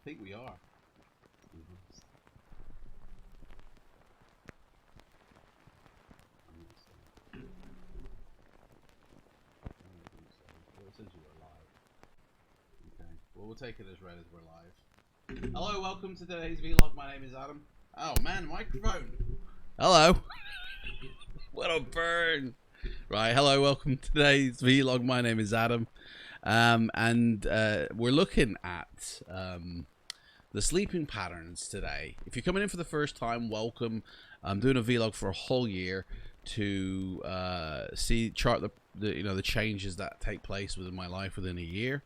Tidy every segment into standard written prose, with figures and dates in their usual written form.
think we are. It says you are live. Okay. Well, we'll take it as read as we're live. Hello, welcome to today's vlog. My name is Adam. Oh man, microphone. Hello. What a burn. Right, hello, welcome to today's vlog. My name is Adam. And we're looking at the sleeping patterns today. If you're coming in for the first time, welcome. I'm doing a vlog for a whole year to chart the changes that take place within my life within a year.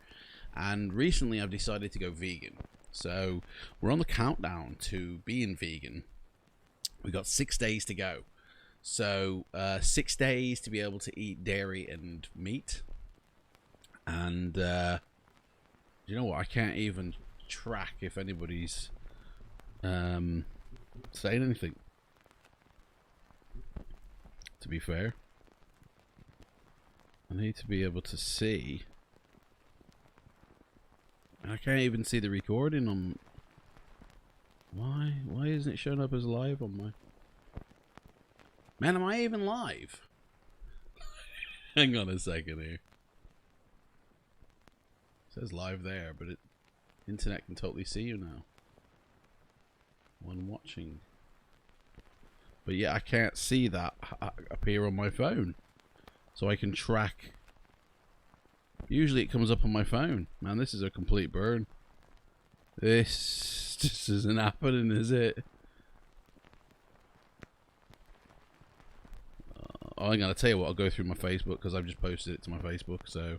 And recently I've decided to go vegan. So we're on the countdown to being vegan. We've got 6 days to go. So 6 days to be able to eat dairy and meat. And you know what? I can't even track if anybody's saying anything. To be fair, I need to be able to see. I can't even see the recording on. Why isn't it showing up as live on my? Man, am I even live? Hang on a second here. It says live there, but internet can totally see you now. When watching. But yeah, I can't see that appear on my phone. So I can track. Usually it comes up on my phone. Man, this is a complete burn. This just isn't happening, is it? I'm going to tell you what, I'll go through my Facebook because I've just posted it to my Facebook. So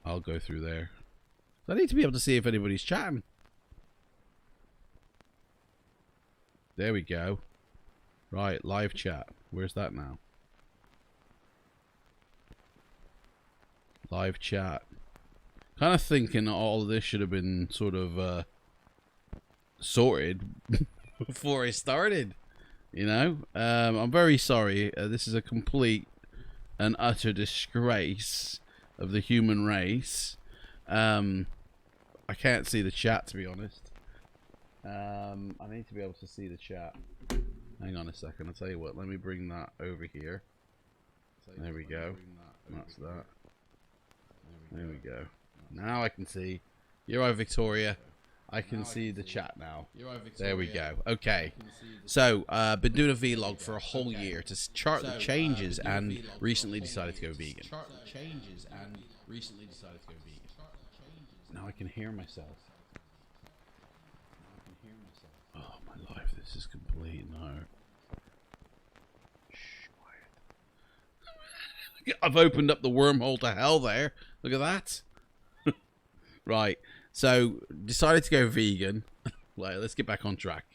I'll go through there. I need to be able to see if anybody's chatting. There we go. Right, live chat. Where's that now? Live chat. Kind of thinking all of this should have been sort of sorted before I started. You know? I'm very sorry. This is a complete and utter disgrace of the human race. I can't see the chat, to be honest. I need to be able to see the chat. Hang on a second. I'll tell you what. Let me bring that over here. There we go. That's that. There we go. Now I can see. You're right, Victoria. I can see the chat now. There we go. Okay. So, been doing a vlog for a whole year to chart the changes and recently decided to go vegan. Now I can hear myself. Oh, my life. This is complete now. Shh, quiet. I've opened up the wormhole to hell there. Look at that. Right. So, decided to go vegan. Well, let's get back on track.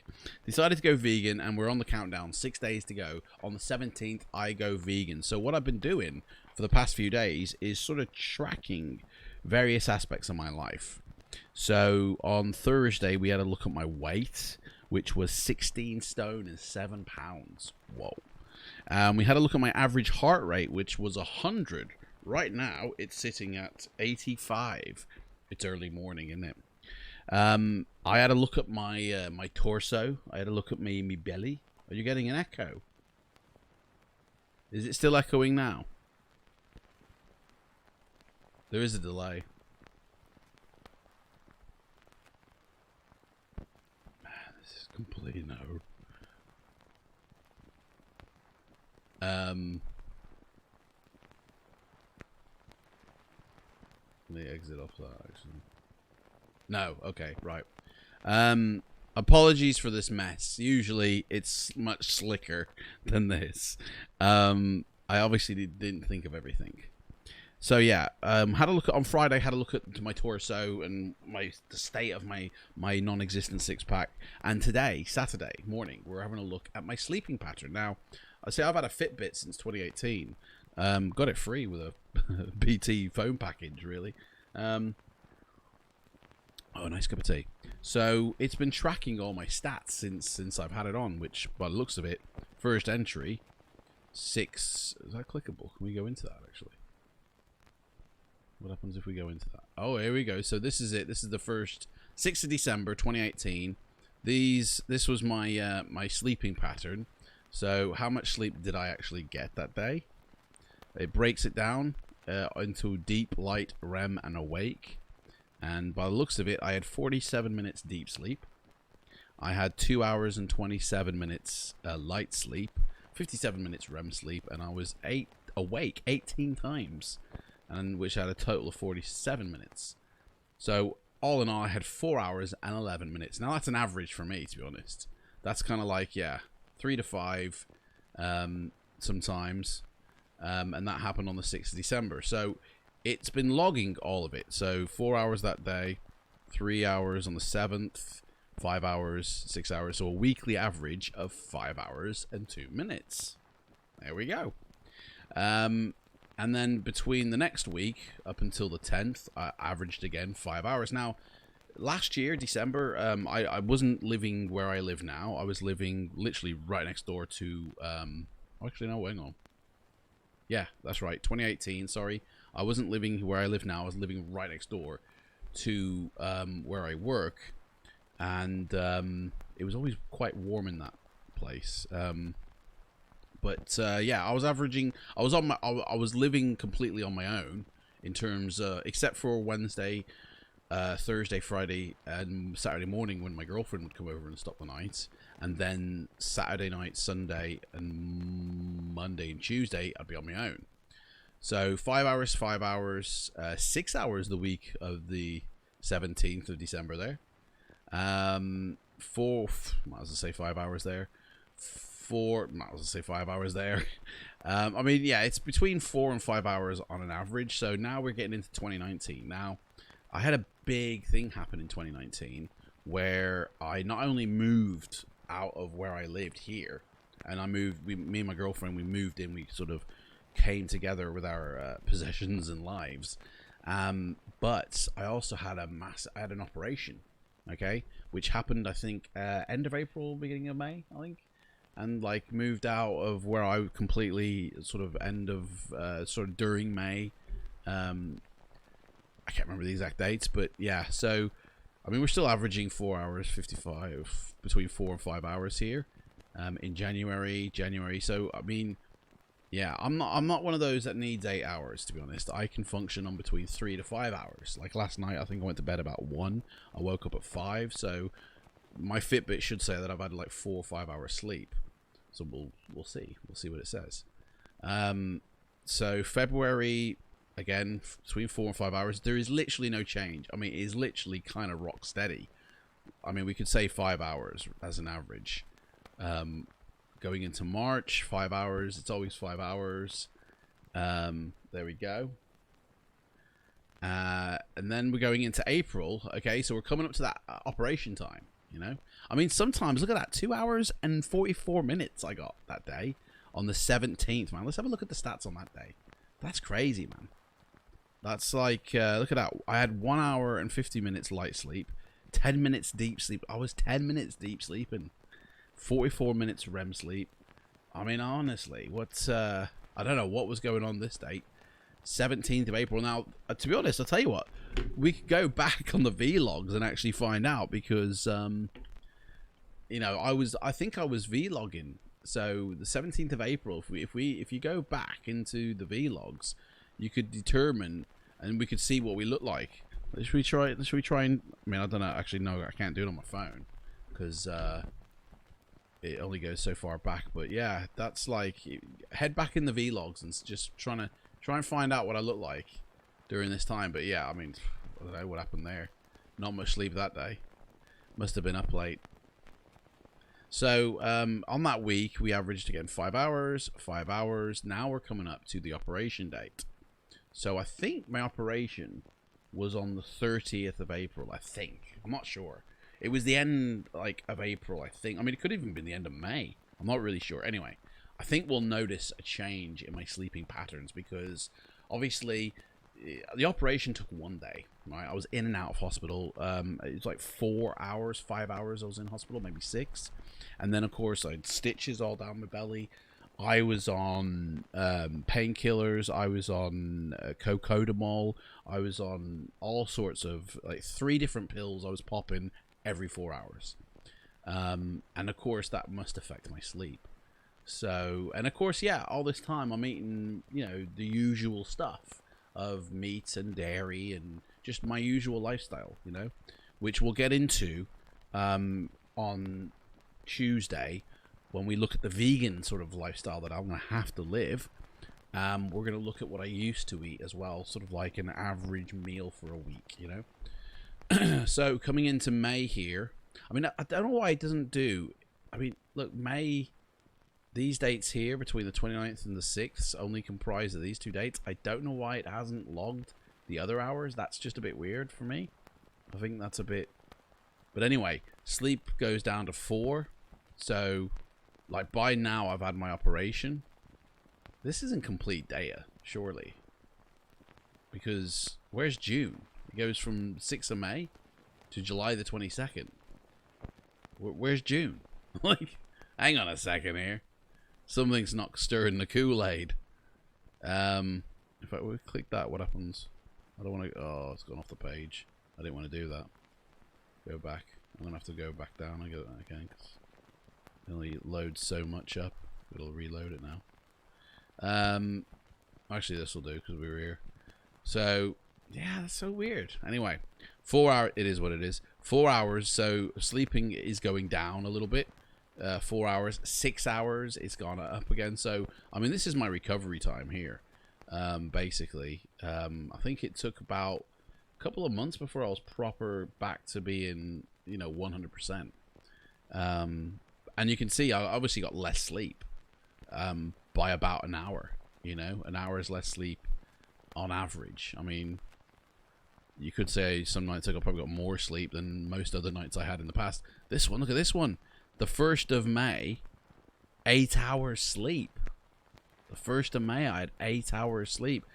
Decided to go vegan, and we're on the countdown. 6 days to go. On the 17th, I go vegan. So, what I've been doing for the past few days is sort of tracking various aspects of my life. So, on Thursday, we had a look at my weight, which was 16 stone and 7 pounds. Whoa. We had a look at my average heart rate, which was 100. Right now, it's sitting at 85. It's early morning, isn't it? I had a look at my my torso. I had a look at me belly. Are you getting an echo? Is it still echoing now? There is a delay. Man, this is completely no. Let me exit off that, actually. No, okay, right. Apologies for this mess. Usually it's much slicker than this. I obviously didn't think of everything. So yeah, had a look at on Friday. Had a look at my torso and the state of my non-existent six-pack. And today, Saturday morning, we're having a look at my sleeping pattern. Now, I say I've had a Fitbit since 2018. Got it free with a BT phone package, really. Oh, nice cup of tea. So it's been tracking all my stats since I've had it on, which by the looks of it, first entry, 6. Is that clickable? Can we go into that actually? What happens if we go into that? Oh, here we go. So this is it. This is the first 6th of December 2018. This was my my sleeping pattern. So how much sleep did I actually get that day? It breaks it down into deep, light, REM, and awake. And by the looks of it, I had 47 minutes deep sleep. I had 2 hours and 27 minutes light sleep, 57 minutes REM sleep, and I was awake 18 times, and which had a total of 47 minutes. So all in all, I had 4 hours and 11 minutes. Now that's an average for me, to be honest. That's kind of like, yeah, 3 to 5 sometimes. And that happened on the 6th of December. So it's been logging all of it. So 4 hours that day, 3 hours on the 7th, 5 hours, 6 hours. So a weekly average of 5 hours and 2 minutes. There we go. And then between the next week up until the 10th, I averaged again 5 hours. Now, last year, December, I wasn't living where I live now. I was living literally right next door to... actually, no, hang on. Yeah, that's right. 2018, sorry. I wasn't living where I live now. I was living right next door to where I work. And it was always quite warm in that place. But yeah, I was averaging... I was living completely on my own in terms... except for Wednesday, Thursday, Friday, and Saturday morning when my girlfriend would come over and stop the night. And then Saturday night, Sunday, and Monday and Tuesday, I'd be on my own. So 5 hours, 5 hours, 6 hours the week of the 17th of December there. Four, might as well say 5 hours there. Might as well say 5 hours there. I mean, yeah, it's between 4 and 5 hours on an average. So now we're getting into 2019. Now, I had a big thing happen in 2019 where I not only moved out of where I lived here, and I moved, me and my girlfriend, we moved in, we sort of came together with our possessions and lives, but I also had I had an operation, okay, which happened, I think, end of April, beginning of May, I think, and like moved out of where I completely sort of sort of during May. I can't remember the exact dates, but yeah, so I mean, we're still averaging 4 hours 55, between 4 and 5 hours here in January. So I mean, yeah, I'm not one of those that needs 8 hours, to be honest. I can function on between 3 to 5 hours. Like last night, I think I went to bed about 1. I woke up at 5, so my Fitbit should say that I've had like 4 or 5 hours sleep. So we'll see. We'll see what it says. So February, again, between 4 and 5 hours. There is literally no change. I mean, it is literally kind of rock steady. I mean, we could say 5 hours as an average. Going into March, 5 hours. It's always 5 hours. There we go. And then we're going into April. Okay, so we're coming up to that operation time, you know? I mean, sometimes, look at that. 2 hours and 44 minutes I got that day on the 17th, man. Let's have a look at the stats on that day. That's crazy, man. That's like, look at that. I had 1 hour and 50 minutes light sleep, 10 minutes deep sleep. I was 10 minutes deep sleeping, 44 minutes REM sleep. I mean, honestly, I don't know what was going on this date. 17th of April. Now, to be honest, I'll tell you what, we could go back on the vlogs and actually find out because, you know, I think I was vlogging. So the 17th of April, if you go back into the vlogs, you could determine, and we could see what we look like. Should we try and, I mean, I don't know, actually, no, I can't do it on my phone, because, it only goes so far back, but yeah, that's like, head back in the vlogs and just try and find out what I look like during this time, but yeah, I mean, I don't know what happened there. Not much sleep that day. Must have been up late. So, on that week, we averaged, again, 5 hours, 5 hours. Now we're coming up to the operation date. So I think my operation was on the 30th of April, I think. I'm not sure. It was the end, like, of April, I think. I mean, it could have even been the end of May. I'm not really sure. Anyway, I think we'll notice a change in my sleeping patterns because, obviously, the operation took 1 day, right? I was in and out of hospital. It was like 4 hours, 5 hours I was in hospital, maybe 6. And then, of course, I had stitches all down my belly. I was on painkillers. I was on cocodamol. I was on all sorts of, like, 3 different pills I was popping every 4 hours. And of course that must affect my sleep. So, and of course, yeah, all this time I'm eating, you know, the usual stuff of meat and dairy and just my usual lifestyle, you know, which we'll get into on Tuesday when we look at the vegan sort of lifestyle that I'm going to have to live. We're going to look at what I used to eat as well, sort of like an average meal for a week, you know. So coming into May here, I mean, I don't know why it doesn't do. I mean, look, May, these dates here between the 29th and the 6th only comprise of these 2 dates. I don't know why it hasn't logged the other hours. That's just a bit weird for me. I think that's a bit... But anyway, sleep goes down to 4. So, like, by now I've had my operation. This isn't complete data, surely. Because, where's June? It goes from 6th of May to July the 22nd. Where's June? Like, hang on a second here. Something's not stirring the Kool-Aid. If I would click that, what happens? I don't want to... Oh, it's gone off the page. I didn't want to do that. Go back. I'm going to have to go back down again because it only loads so much up. It'll reload it now. Actually, this will do because we were here. So, yeah, that's so weird. Anyway, 4 hours. It is what it is. 4 hours. So, sleeping is going down a little bit. 4 hours. 6 hours. It's gone up again. So, I mean, this is my recovery time here. Basically, I think it took about a couple of months before I was proper back to being, you know, 100%. And you can see I obviously got less sleep by about an hour. You know, an hour's less sleep on average. I mean, you could say some nights I probably got more sleep than most other nights I had in the past. This one, look at this one. The 1st of May, 8 hours sleep. The 1st of May, I had 8 hours sleep.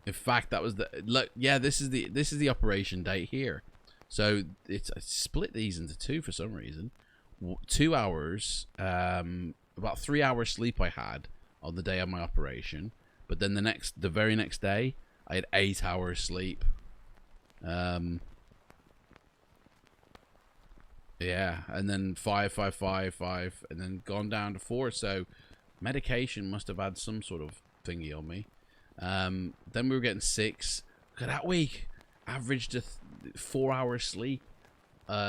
In fact, that was the look. Yeah, this is the operation date here. So I split these into 2 for some reason. 2 hours, about 3 hours sleep I had on the day of my operation. But then the very next day, I had 8 hours sleep. Yeah, and then 5, and then gone down to 4. So medication must have had some sort of thingy on me. Then we were getting 6. Look at that week. Averaged 4 hours sleep.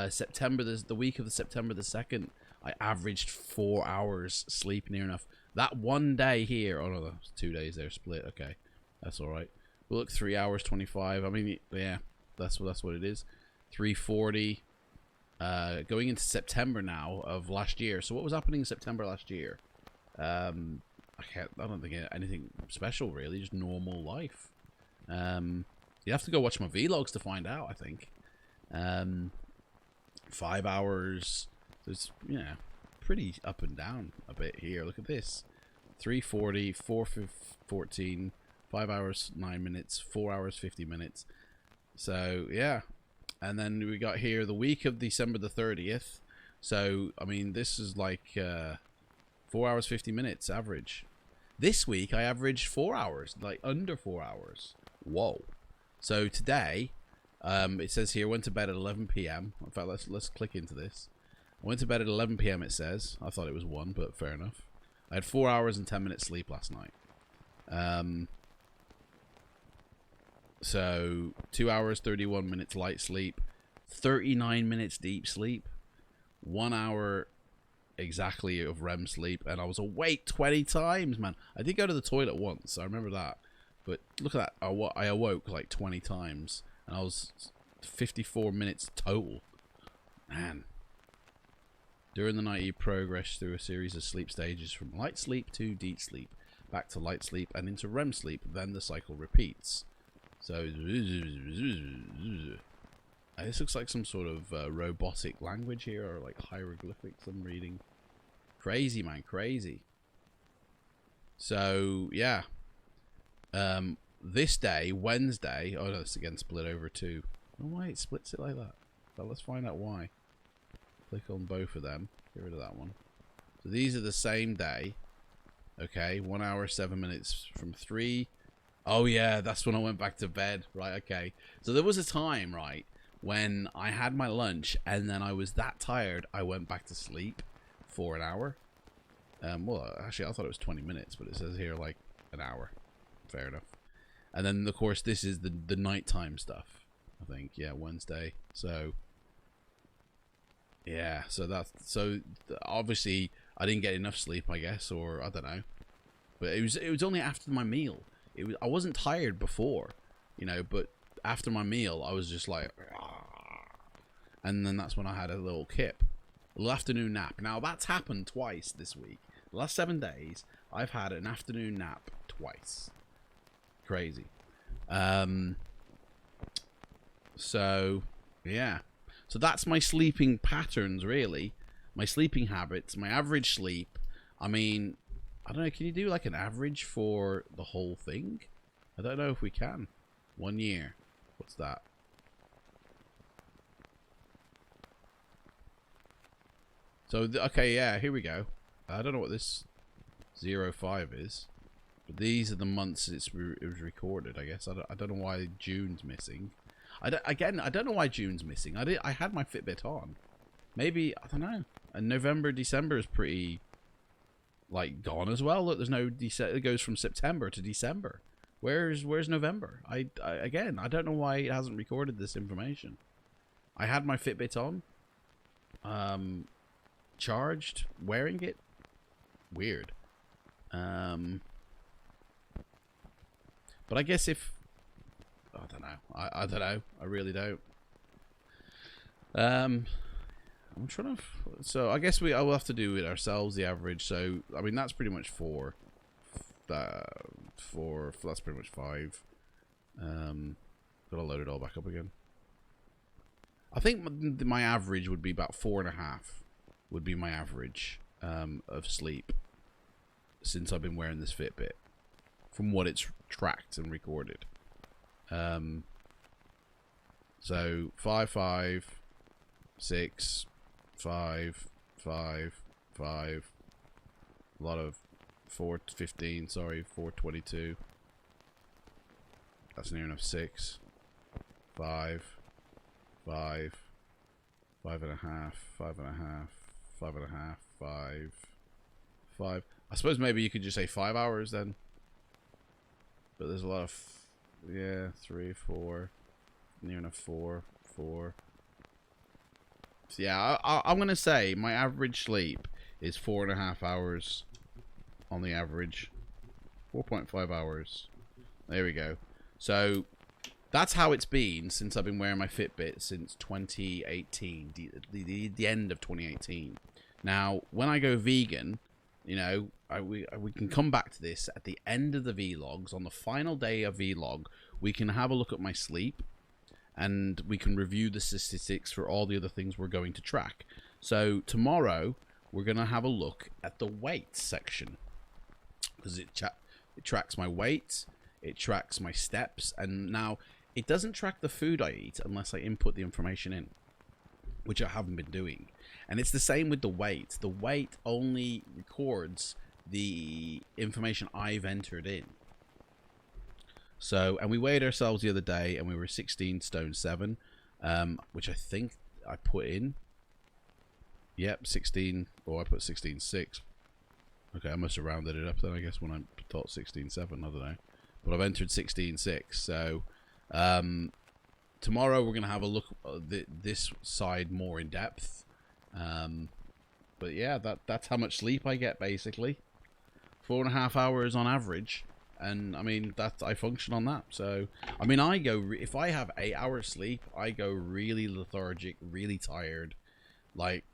September, the week of September the 2nd, I averaged 4 hours sleep near enough. That one day here, oh no, that's 2 days there split. Okay, that's all right. Well, look, 3 hours 25. I mean, yeah, that's what it is. 340. Going into September now of last year. So what was happening in September last year? I don't think anything special really, just normal life. You have to go watch my vlogs to find out, I think. 5 hours. There's, you know, pretty up and down a bit here. Look at this. 340, 414, 5 hours 9 minutes, 4 hours 50 minutes. So yeah. And then we got here the week of December the 30th. So I mean, this is like 4 hours 50 minutes average. This week I averaged 4 hours, like under 4 hours. Whoa. So today, it says here, went to bed at 11 p.m. In fact, let's click into this. I went to bed at 11 p.m. it says. I thought it was 1, but fair enough. I had 4 hours and 10 minutes sleep last night. So 2 hours 31 minutes light sleep, 39 minutes deep sleep, 1 hour exactly of REM sleep, and I was awake 20 times, man. I did go to the toilet once, I remember that, but look at that. I awoke like 20 times, and I was 54 minutes total. Man. During the night, you progress through a series of sleep stages from light sleep to deep sleep, back to light sleep and into REM sleep. Then the cycle repeats. So, this looks like some sort of robotic language here, or like hieroglyphics I'm reading. Crazy, man, crazy. So, yeah. This day, Wednesday. Oh, no, it's again split over 2. Oh, why it splits it like that? Well, let's find out why. Click on both of them. Get rid of that one. So these are the same day. Okay, 1 hour 7 minutes from 3. Oh yeah, that's when I went back to bed. Right, okay. So there was a time, right, when I had my lunch and then I was that tired I went back to sleep for an hour. Well, actually I thought it was 20 minutes, but it says here like an hour. Fair enough. And then of course this is the nighttime stuff. I think, yeah, Wednesday. So yeah, so obviously I didn't get enough sleep, I guess, or I don't know. But it was only after my meal. I wasn't tired before, you know, but after my meal I was just like, and then that's when I had a little kip, a little afternoon nap. Now that's happened twice this week. The last 7 days I've had an afternoon nap twice. Crazy. So yeah, so that's my sleeping patterns, really, my sleeping habits, my average sleep. I mean, I don't know, can you do like an average for the whole thing? I don't know if we can. 1 year. What's that? So, okay, yeah, here we go. I don't know what this 05 is. But these are the months it was recorded, I guess. I don't know why June's missing. I don't know why June's missing. I had my Fitbit on. Maybe, I don't know. And November, December is pretty, like, gone as well. Look, there's no it goes from September to December. Where's November? Again, I don't know why it hasn't recorded this information. I had my Fitbit on, charged, wearing it. Weird. But I guess if I don't know. I don't know. I really don't. I'm trying to. So I guess I will have to do it ourselves. The average. So I mean that's pretty much 4. That's pretty much 5. Gotta load it all back up again. I think my average would be about 4.5. Would be my average of sleep since I've been wearing this Fitbit, from what it's tracked and recorded. So 5, 5, 6, 5, 5, 5. A lot of 4:15. Sorry, 4:22. That's near enough. 6, 5, 5, 5.5, 5.5, 5.5, 5, 5. I suppose maybe you could just say 5 hours then. But there's a lot of, yeah, 3, 4, near enough 4, 4. So yeah, I'm gonna say my average sleep is 4.5 hours on the average. 4.5 hours. There we go. So that's how it's been since I've been wearing my Fitbit since 2018, the end of 2018. Now, when I go vegan, you know, we can come back to this at the end of the vlogs. On the final day of vlog, we can have a look at my sleep, and we can review the statistics for all the other things we're going to track. So tomorrow, we're going to have a look at the weight section, because it tracks my weight, it tracks my steps, and now it doesn't track the food I eat unless I input the information in, which I haven't been doing. And it's the same with the weight. The weight only records the information I've entered in. So, and we weighed ourselves the other day, and we were 16 stone 7, which I think I put in. Yep, 16, or I put 16.6. Okay, I must have rounded it up then, I guess, when I thought 16.7, I don't know. But I've entered 16.6, so tomorrow we're going to have a look at this side more in depth. But yeah, that's how much sleep I get, basically. 4.5 hours on average. And I mean, I function on that. So I mean, if I have 8 hours sleep, I go really lethargic, really tired, like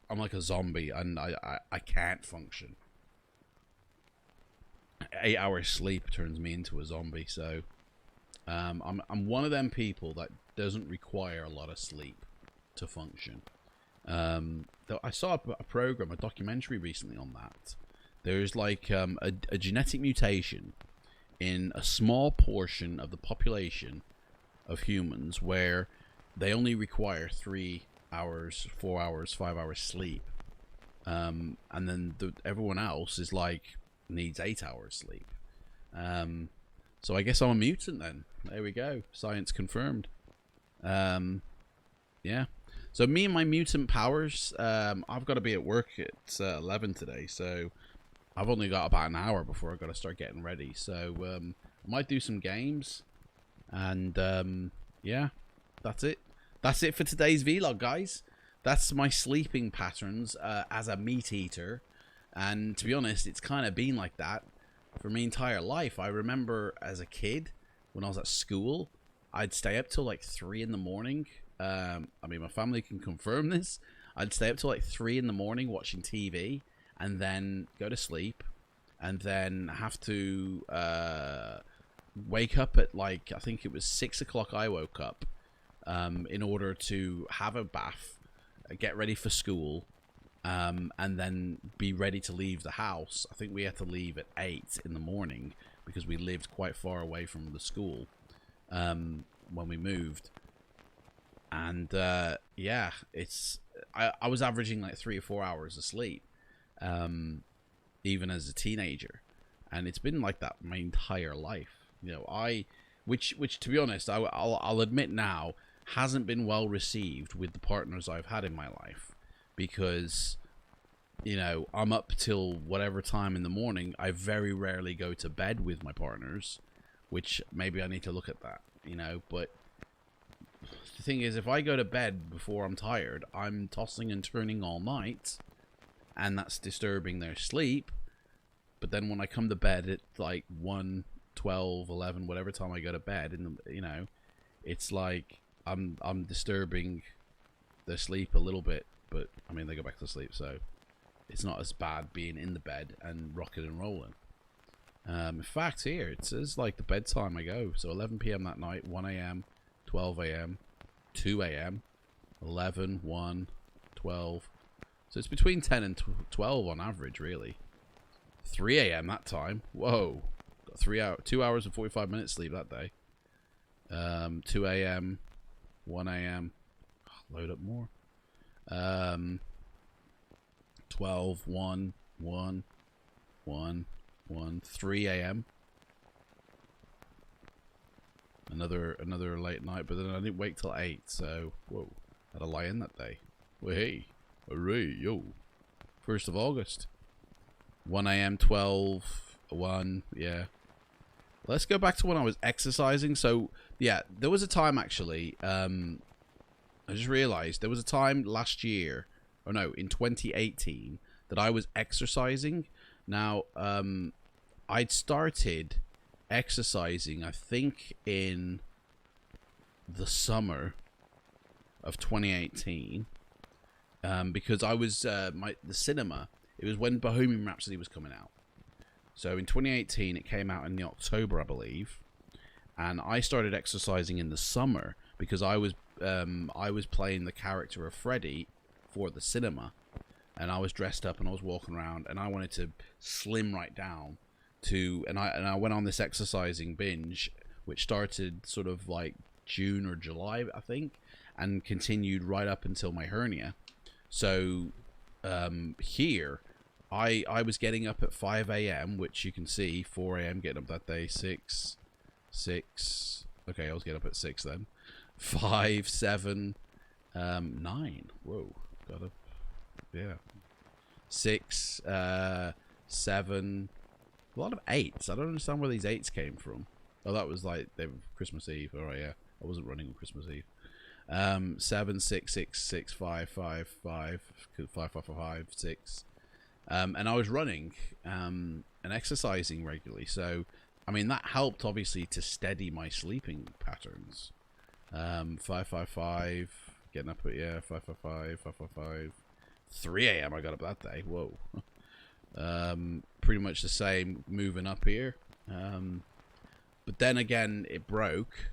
I'm like a zombie, and I can't function. 8 hours sleep turns me into a zombie. So I'm one of them people that doesn't require a lot of sleep to function. I saw a documentary recently on that. There's like a genetic mutation in a small portion of the population of humans where they only require 3 hours, 4 hours, 5 hours sleep, and then everyone else is like needs 8 hours sleep. So I guess I'm a mutant then. There we go. Science confirmed. Yeah. So me and my mutant powers, I've got to be at work at 11 today, so I've only got about an hour before I've got to start getting ready. So I might do some games, and yeah, that's it. That's it for today's vlog, guys. That's my sleeping patterns as a meat eater, and to be honest, it's kind of been like that for my entire life. I remember as a kid when I was at school, I'd stay up till like 3 in the morning. I mean, my family can confirm this. I'd stay up till like 3 in the morning watching TV, and then go to sleep, and then have to wake up at like, I think it was 6 o'clock. I woke up in order to have a bath, get ready for school, and then be ready to leave the house. I think we had to leave at 8 in the morning because we lived quite far away from the school when we moved. And yeah, I was averaging like 3 or 4 hours of sleep, even as a teenager, and it's been like that my entire life. You know, which to be honest, I'll admit now, hasn't been well received with the partners I've had in my life, because, you know, I'm up till whatever time in the morning. I very rarely go to bed with my partners, which maybe I need to look at that, you know. But the thing is, if I go to bed before I'm tired, I'm tossing and turning all night, and that's disturbing their sleep. But then when I come to bed at like 1, 12, 11, whatever time I go to bed, in the, you know, it's like I'm disturbing their sleep a little bit. But I mean, they go back to sleep, so it's not as bad being in the bed and rocking and rolling. In fact, here it says like the bedtime I go. So 11 p.m. that night, 1 a.m., 12 a.m., 2 a.m., 11, 1, 12. So it's between 10 and 12 on average, really. 3 a.m. that time. Whoa. Got 2 hours and 45 minutes sleep that day. 2 a.m., 1 a.m. Load up more. 12, 1, 1, 1, 1, 3 a.m. Another late night, but then I didn't wake till 8, so whoa, had a lie in that day. Well, hey, hooray, yo, 1st of August, 1 a.m., 12, 1, yeah. Let's go back to when I was exercising. So yeah, there was a time actually. I just realized there was a time last year, or no, in 2018, that I was exercising. Now, I'd started exercising, I think, in the summer of 2018, because I was the cinema. It was when Bohemian Rhapsody was coming out. So in 2018, it came out in the October, I believe, and I started exercising in the summer because I was playing the character of Freddy for the cinema, and I was dressed up and I was walking around, and I wanted to slim right down. And I went on this exercising binge, which started sort of like June or July, I think, and continued right up until my hernia. So here, I was getting up at 5 a.m., which you can see, 4 a.m. getting up that day, 6. Okay, I was getting up at 6 then. 5, 7, 9. Whoa, got up. Yeah. 6, 7. A lot of 8s. I don't understand where these 8s came from. Oh, that was like they were Christmas Eve. All right, yeah. I wasn't running on Christmas Eve. 7, 6, 6, 6, 5, 5, 5, 5, 5, 5, 6. And I was running and exercising regularly. So, I mean, that helped obviously to steady my sleeping patterns. 5, 5, 5. Getting up at, yeah, 5, 5, 5, 5, 5, 5. 3 a.m. I got up that day. Whoa. Pretty much the same moving up here. But then again, it broke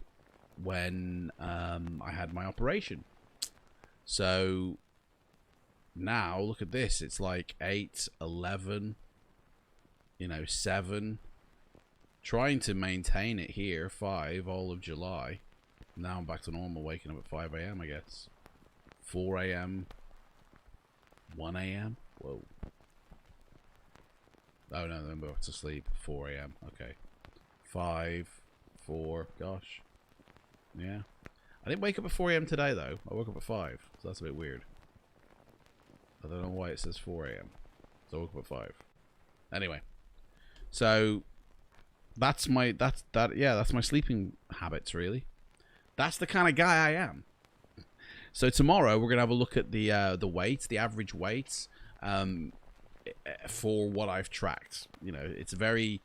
when I had my operation. So now look at this. It's like 8, 11, you know, 7. Trying to maintain it here. 5 all of July. Now I'm back to normal, waking up at 5 a.m. I guess. 4 a.m. 1 a.m. Whoa. Oh no, then we're to sleep. 4 a.m. Okay. 5, 4. Gosh. Yeah. I didn't wake up at 4 a.m. today though. I woke up at 5, so that's a bit weird. I don't know why it says 4 a.m. So I woke up at 5. Anyway, so that's my sleeping habits really. That's the kind of guy I am. So tomorrow we're gonna have a look at the weights, the average weights, for what I've tracked. You know, it's very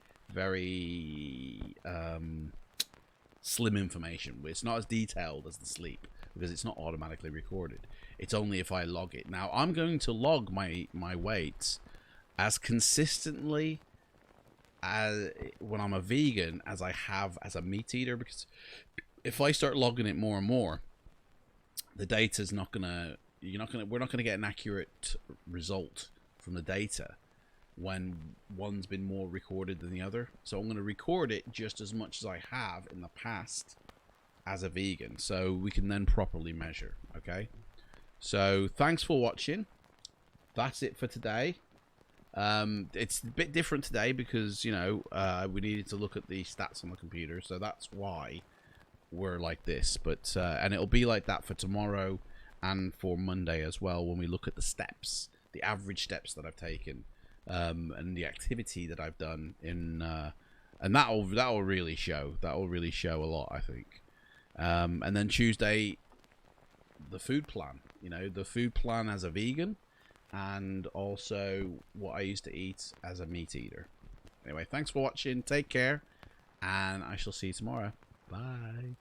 slim information. It's not as detailed as the sleep because it's not automatically recorded. It's only if I log it. Now I'm going to log my weights as consistently as when I'm a vegan as I have as a meat eater, because if I start logging it more and more, the data's not gonna we're not gonna get an accurate result from the data when one's been more recorded than the other. So I'm going to record it just as much as I have in the past as a vegan, so we can then properly measure. Okay, so thanks for watching. That's it for today. It's a bit different today because, you know, we needed to look at the stats on the computer, so that's why we're like this. But and it'll be like that for tomorrow and for Monday as well, when we look at the steps, the average steps that I've taken, and the activity that I've done in, and that'll really show. That'll really show a lot, I think. And then Tuesday, the food plan. You know, the food plan as a vegan, and also what I used to eat as a meat eater. Anyway, thanks for watching. Take care, and I shall see you tomorrow. Bye.